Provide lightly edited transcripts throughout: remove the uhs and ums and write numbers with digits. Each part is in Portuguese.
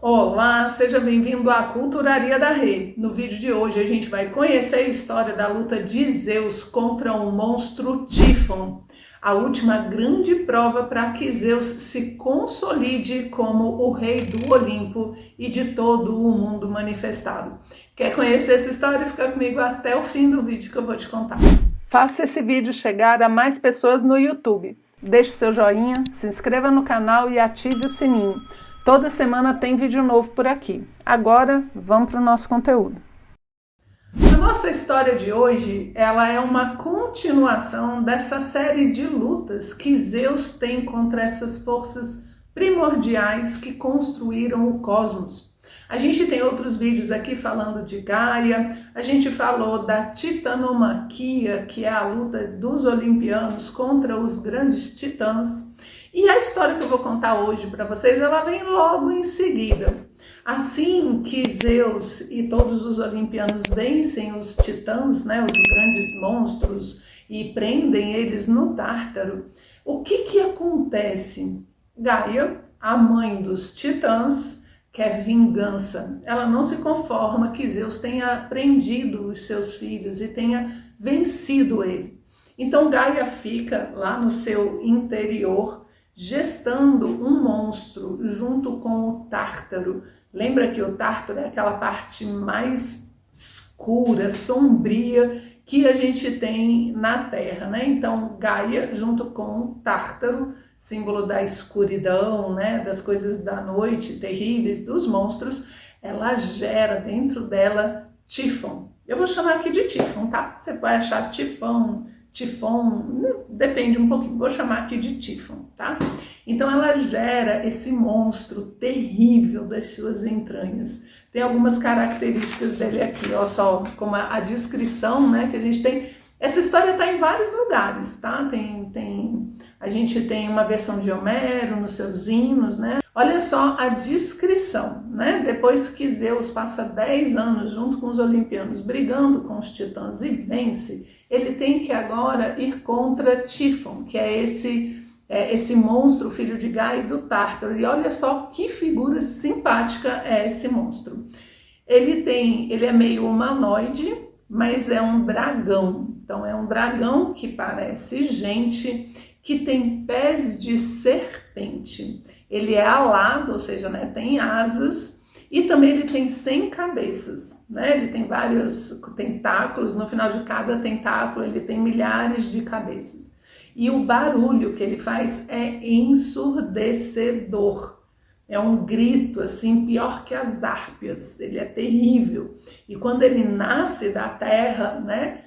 Olá, seja bem-vindo à Culturaria da Rê. No vídeo de hoje a gente vai conhecer a história da luta de Zeus contra o monstro Tífon, a última grande prova para que Zeus se consolide como o rei do Olimpo e de todo o mundo manifestado. Quer conhecer essa história? Fica comigo até o fim do vídeo que eu vou te contar. Faça esse vídeo chegar a mais pessoas no YouTube. Deixe seu joinha, se inscreva no canal e ative o sininho. Toda semana tem vídeo novo por aqui. Agora, vamos para o nosso conteúdo. A nossa história de hoje, ela é uma continuação dessa série de lutas que Zeus tem contra essas forças primordiais que construíram o cosmos. A gente tem outros vídeos aqui falando de Gaia, a gente falou da titanomaquia, que é a luta dos olimpianos contra os grandes titãs. E a história que eu vou contar hoje para vocês, ela vem logo em seguida. Assim que Zeus e todos os olimpianos vencem os titãs, né, os grandes monstros, e prendem eles no Tártaro, o que acontece? Gaia, a mãe dos titãs, quer vingança. Ela não se conforma que Zeus tenha prendido os seus filhos e tenha vencido ele. Então Gaia fica lá no seu interior, gestando um monstro junto com o Tártaro. Lembra que o Tártaro é aquela parte mais escura, sombria que a gente tem na Terra, né? Então Gaia junto com o Tártaro, símbolo da escuridão, né? Das coisas da noite terríveis, dos monstros, ela gera dentro dela Tífon. Eu vou chamar aqui de Tífon, tá? Você vai achar Tifão, Tifon, depende um pouquinho, vou chamar aqui de Tífon, tá? Então ela gera esse monstro terrível das suas entranhas. Tem algumas características dele aqui, ó, só como a descrição, né, que a gente tem. Essa história está em vários lugares, tá? A gente tem uma versão de Homero nos seus hinos, né? Olha só a descrição, né? Depois que Zeus passa 10 anos junto com os olimpianos brigando com os titãs e vence, ele tem que agora ir contra Tífon, que é esse monstro, filho de Gaia e do Tártaro. E olha só que figura simpática é esse monstro. Ele é meio humanoide, mas é um dragão. Então é um dragão que parece gente, que tem pés de serpente. Ele é alado, ou seja, né, tem asas, e também ele tem 100 cabeças, né? Ele tem vários tentáculos, no final de cada tentáculo ele tem milhares de cabeças. E o barulho que ele faz é ensurdecedor. É um grito assim, pior que as árpias. Ele é terrível. E quando ele nasce da terra, né,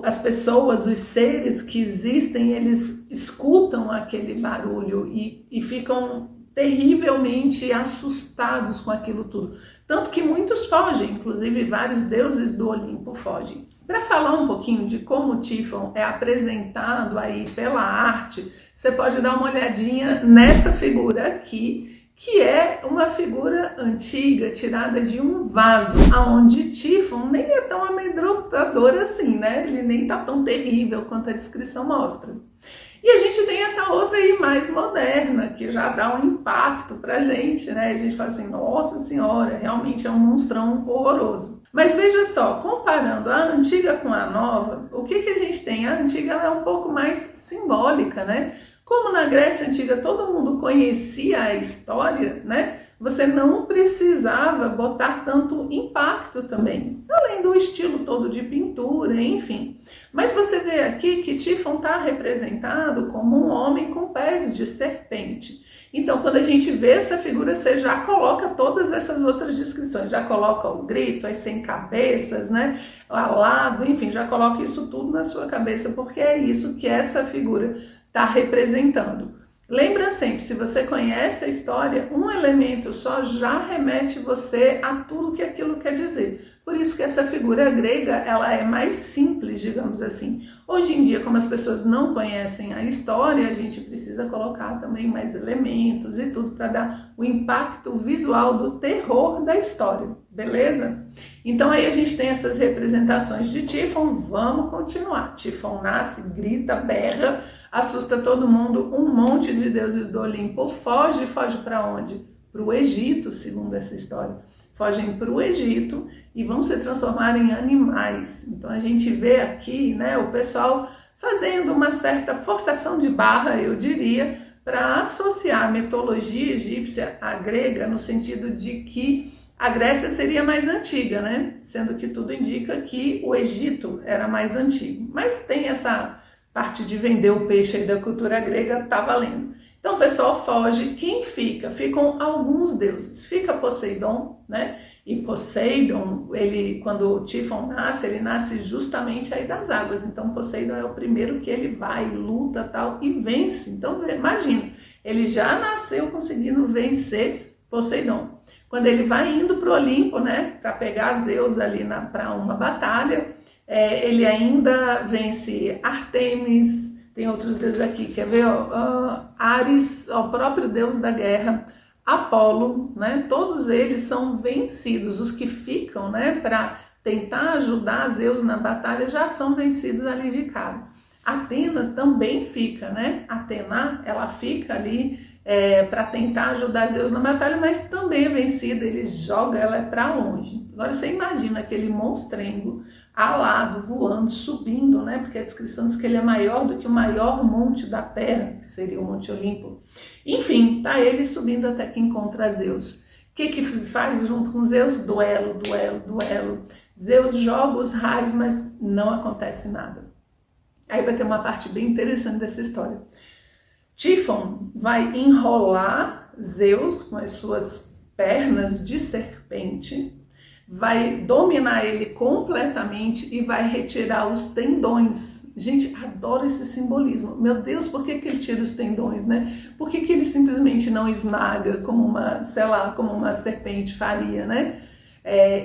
as pessoas, os seres que existem, eles escutam aquele barulho e ficam terrivelmente assustados com aquilo tudo. Tanto que muitos fogem, inclusive vários deuses do Olimpo fogem. Para falar um pouquinho de como Tífon é apresentado aí pela arte, você pode dar uma olhadinha nessa figura aqui, que é uma figura antiga, tirada de um vaso, aonde Tífon nem é tão amedrontador assim, né? Ele nem tá tão terrível quanto a descrição mostra. E a gente tem essa outra aí mais moderna, que já dá um impacto pra gente, né? A gente fala assim, nossa senhora, realmente é um monstrão horroroso. Mas veja só, comparando a antiga com a nova, o que a gente tem? A antiga ela é um pouco mais simbólica, né? Como na Grécia Antiga todo mundo conhecia a história, né? Você não precisava botar tanto impacto também, além do estilo todo de pintura, enfim. Mas você vê aqui que Tífon está representado como um homem com pés de serpente. Então, quando a gente vê essa figura, você já coloca todas essas outras descrições, já coloca o grito, as 100 cabeças, né? O alado, enfim, já coloca isso tudo na sua cabeça, porque é isso que essa figura está representando. Lembra sempre, se você conhece a história, um elemento só já remete você a tudo que aquilo quer dizer. Por isso que essa figura grega, ela é mais simples, digamos assim. Hoje em dia, como as pessoas não conhecem a história, a gente precisa colocar também mais elementos e tudo para dar o impacto visual do terror da história, beleza? Então aí a gente tem essas representações de Tífon, vamos continuar. Tífon nasce, grita, berra, assusta todo mundo, um monte de deuses do Olimpo foge para onde? para o Egito, segundo essa história. Fogem para o Egito e vão se transformar em animais. Então a gente vê aqui, né, o pessoal fazendo uma certa forçação de barra, eu diria, para associar a mitologia egípcia à grega, no sentido de que a Grécia seria mais antiga, né? Sendo que tudo indica que o Egito era mais antigo. Mas tem essa parte de vender o peixe aí da cultura grega, tá valendo. Então o pessoal foge. Quem fica? Ficam alguns deuses. Fica Poseidon, né? E Poseidon, quando o Tífon nasce, ele nasce justamente aí das águas. Então Poseidon é o primeiro que ele vai, luta tal e vence. Então imagina, ele já nasceu conseguindo vencer Poseidon. Quando ele vai indo para o Olimpo, né, para pegar Zeus ali para uma batalha, ele ainda vence Ártemis, tem outros deuses aqui, quer ver? Ares, o próprio deus da guerra, Apolo, né, todos eles são vencidos. Os que ficam, né, para tentar ajudar Zeus na batalha já são vencidos ali de cara. Atenas também fica, né? Atena, ela fica ali para tentar ajudar Zeus na batalha, mas também é vencida, ele joga ela para longe. Agora você imagina aquele monstrengo alado, voando, subindo, né? Porque a descrição diz que ele é maior do que o maior monte da terra, que seria o Monte Olimpo. Enfim, tá ele subindo até que encontra Zeus. O que faz junto com Zeus? Duelo. Zeus joga os raios, mas não acontece nada. Aí vai ter uma parte bem interessante dessa história. Tífon vai enrolar Zeus com as suas pernas de serpente, vai dominar ele completamente e vai retirar os tendões. Gente, adoro esse simbolismo. Meu Deus, por que ele tira os tendões, né? Por que ele simplesmente não esmaga como uma, sei lá, como uma serpente faria, né?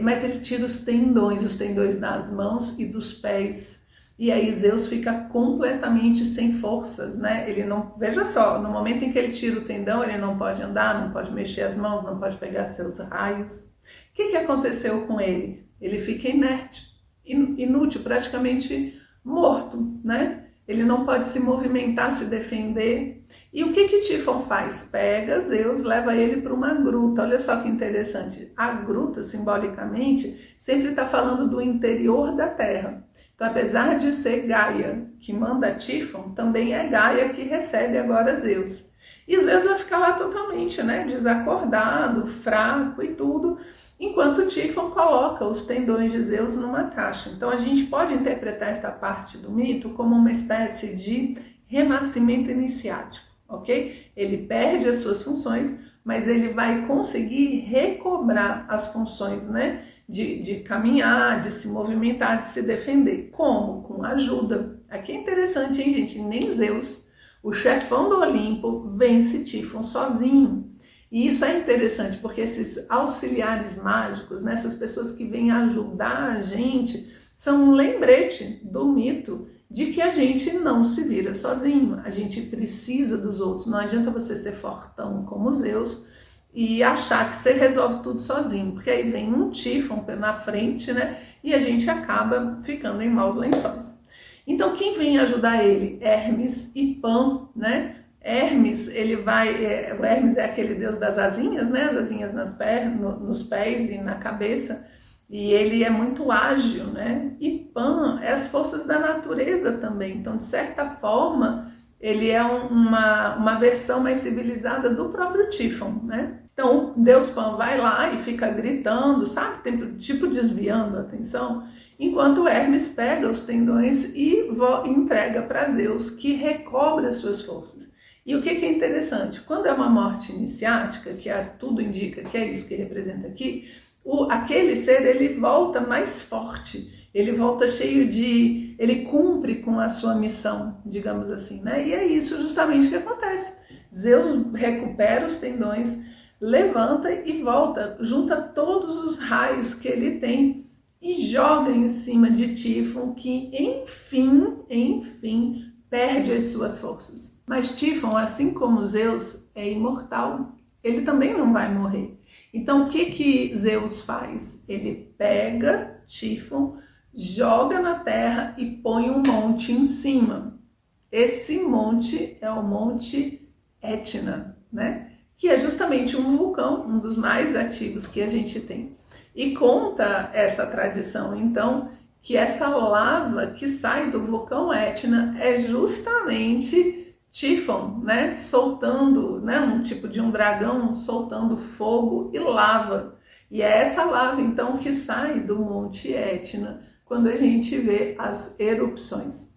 Mas ele tira os tendões das mãos e dos pés. E aí Zeus fica completamente sem forças, né? Ele não, veja só, no momento em que ele tira o tendão, ele não pode andar, não pode mexer as mãos, não pode pegar seus raios. O que aconteceu com ele? Ele fica inerte, inútil, praticamente morto, né? Ele não pode se movimentar, se defender. E o que Tífon faz? Pega Zeus, leva ele para uma gruta. Olha só que interessante. A gruta, simbolicamente, sempre está falando do interior da terra. Então, apesar de ser Gaia que manda Tífon, também é Gaia que recebe agora Zeus. E Zeus vai ficar lá totalmente, né, desacordado, fraco e tudo, enquanto Tífon coloca os tendões de Zeus numa caixa. Então, a gente pode interpretar essa parte do mito como uma espécie de renascimento iniciático, ok? Ele perde as suas funções, mas ele vai conseguir recobrar as funções, né? De caminhar, de se movimentar, de se defender. Como? Com ajuda. Aqui é interessante, hein, gente? Nem Zeus, o chefão do Olimpo, vence Tífon sozinho. E isso é interessante, porque esses auxiliares mágicos, né, essas pessoas que vêm ajudar a gente, são um lembrete do mito de que a gente não se vira sozinho. A gente precisa dos outros. Não adianta você ser fortão como Zeus e achar que você resolve tudo sozinho, porque aí vem um Tífon na frente, né? E a gente acaba ficando em maus lençóis. Então, quem vem ajudar ele? Hermes e Pan, né? Hermes, o Hermes é aquele deus das asinhas, né? As asinhas nas pernas, nos pés e na cabeça. E ele é muito ágil, né? E Pan é as forças da natureza também. Então, de certa forma, ele é uma versão mais civilizada do próprio Tífon, né? Então, Deus Pan vai lá e fica gritando, sabe? Tipo desviando a atenção, enquanto Hermes pega os tendões e entrega para Zeus, que recobra as suas forças. E o que é interessante? Quando é uma morte iniciática, que tudo indica que é isso que representa aqui, aquele ser, ele volta mais forte, ele volta cheio de... ele cumpre com a sua missão, digamos assim, né? E é isso justamente que acontece. Zeus recupera os tendões, levanta e volta, junta todos os raios que ele tem e joga em cima de Tífon, que enfim, perde as suas forças. Mas Tífon, assim como Zeus, é imortal. Ele também não vai morrer. Então, o que Zeus faz? Ele pega Tífon, joga na terra e põe um monte em cima. Esse monte é o Monte Etna, né? que é justamente um vulcão, um dos mais ativos que a gente tem. E conta essa tradição, então, que essa lava que sai do vulcão Etna é justamente Tífon, né? Soltando, né? Um tipo de um dragão soltando fogo e lava. E é essa lava, então, que sai do Monte Etna quando a gente vê as erupções.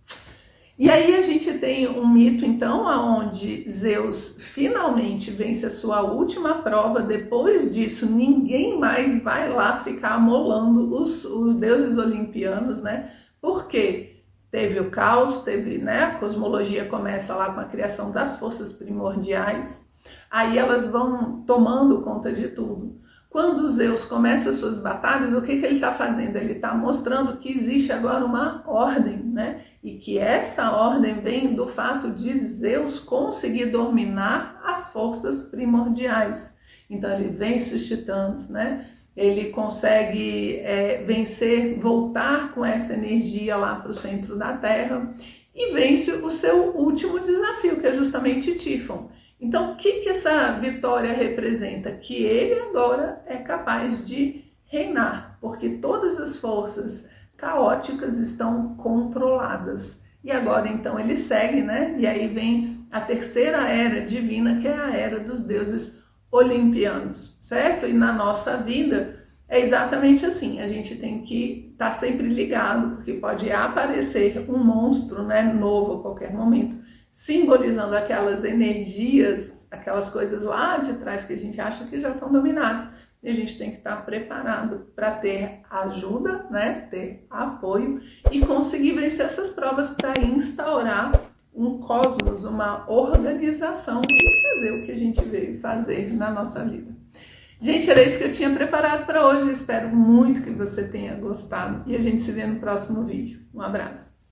E aí a gente tem um mito, então, onde Zeus finalmente vence a sua última prova. Depois disso, ninguém mais vai lá ficar amolando os deuses olimpianos, né? Porque teve o caos, teve, né? A cosmologia começa lá com a criação das forças primordiais. Aí elas vão tomando conta de tudo. Quando Zeus começa as suas batalhas, o que ele está fazendo? Ele está mostrando que existe agora uma ordem, né? E que essa ordem vem do fato de Zeus conseguir dominar as forças primordiais. Então ele vence os titãs, né? Ele consegue vencer, voltar com essa energia lá para o centro da Terra e vence o seu último desafio, que é justamente Tífon. Então, o que essa vitória representa? Que ele agora é capaz de reinar, porque todas as forças caóticas estão controladas. E agora, então, ele segue, né? E aí vem a terceira era divina, que é a era dos deuses olimpianos, certo? E na nossa vida é exatamente assim. A gente tem que estar sempre ligado, porque pode aparecer um monstro, né, novo a qualquer momento, simbolizando aquelas energias, aquelas coisas lá de trás que a gente acha que já estão dominadas. E a gente tem que estar preparado para ter ajuda, né? Ter apoio e conseguir vencer essas provas para instaurar um cosmos, uma organização e fazer o que a gente veio fazer na nossa vida. Gente, era isso que eu tinha preparado para hoje. Eu espero muito que você tenha gostado e a gente se vê no próximo vídeo. Um abraço.